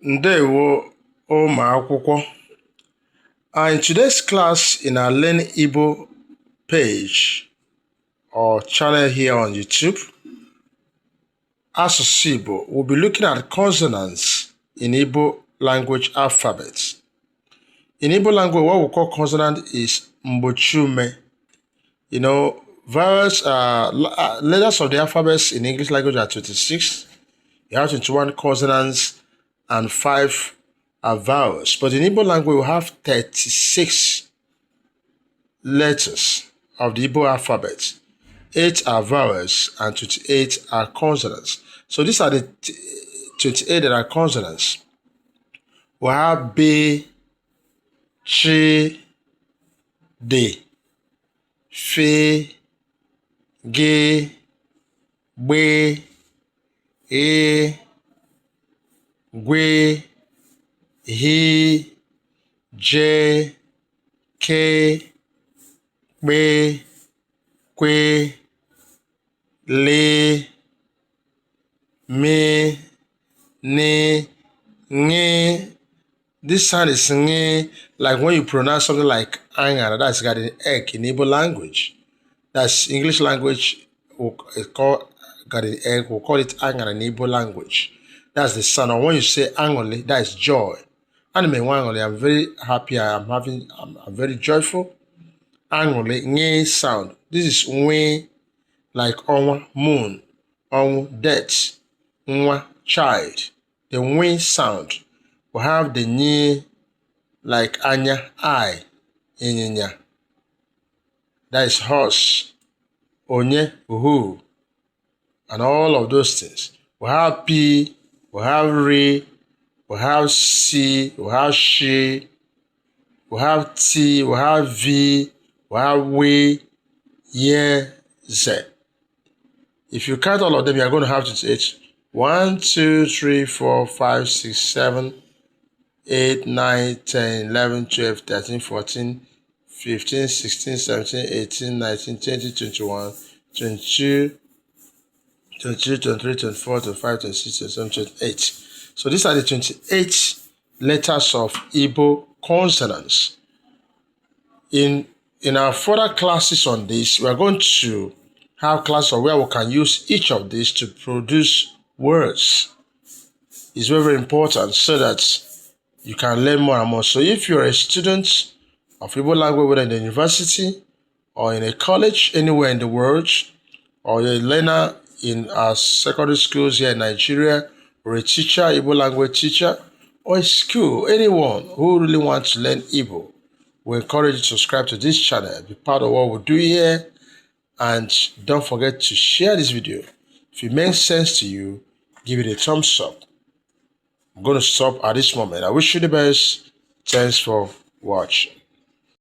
Ndewo ụmụ akwụkwọ. In today's class in our Learn Igbo page or channel here on YouTube, Asụsụ Igbo, we'll be looking at consonants in Igbo language alphabet. In Igbo language, what we call consonant is mbochume. You know, various letters of the alphabets in English language are 26. You have 21 consonants and 5 are vowels. But in Igbo language, we have 36 letters of the Igbo alphabet. 8 are vowels and 28 are consonants. So these are the 28 that are consonants. We have B, Chi, D, Fe, Ge, Gbe, E, Gwe, He, Je, Ke, Kpe, Kwe, Le, Me, Ne, Nge. This sound is Nge, like when you pronounce something like Anga, that's got an egg in Igbo language. That's English language, it's called got an egg, we'll call it Anga in Igbo language. That's the sound. And when you say Angole, that is joy. And I'm very happy, I'm very joyful. Angole, Nge sound. This is Nwe, like Onwa, moon, Onwu, death, Nwa, child. The Nwe sound. We have the Nye, like Anya, eye, Inyanya. That is horse, Onye, who, and all of those things. We have P, we have Re, we have C, we have She, we have T, we have V, we have We, Ye, Z. If you count all of them, you are going to have to take 1, 2, 3, 4, 5, 6, 7, 8, 9, 10, 11, 12, 13, 14, 15, 16, 17, 18, 19, 20, 21, 22, 23, 24, 25, 26, 27, 28. So these are the 28 letters of Igbo consonants. In our further classes on this, we are going to have classes where we can use each of these to produce words. It's very, very important so that you can learn more and more. So if you're a student of Igbo language, whether in the university or in a college, anywhere in the world, or you're a learner in our secondary schools here in Nigeria, or a teacher, Igbo language teacher, or a school, anyone who really wants to learn Igbo, we encourage you to subscribe to this channel, be part of what we do here, and don't forget to share this video. If it makes sense to you, give it a thumbs up. I'm going to stop at this moment. I wish you the best. Thanks for watching.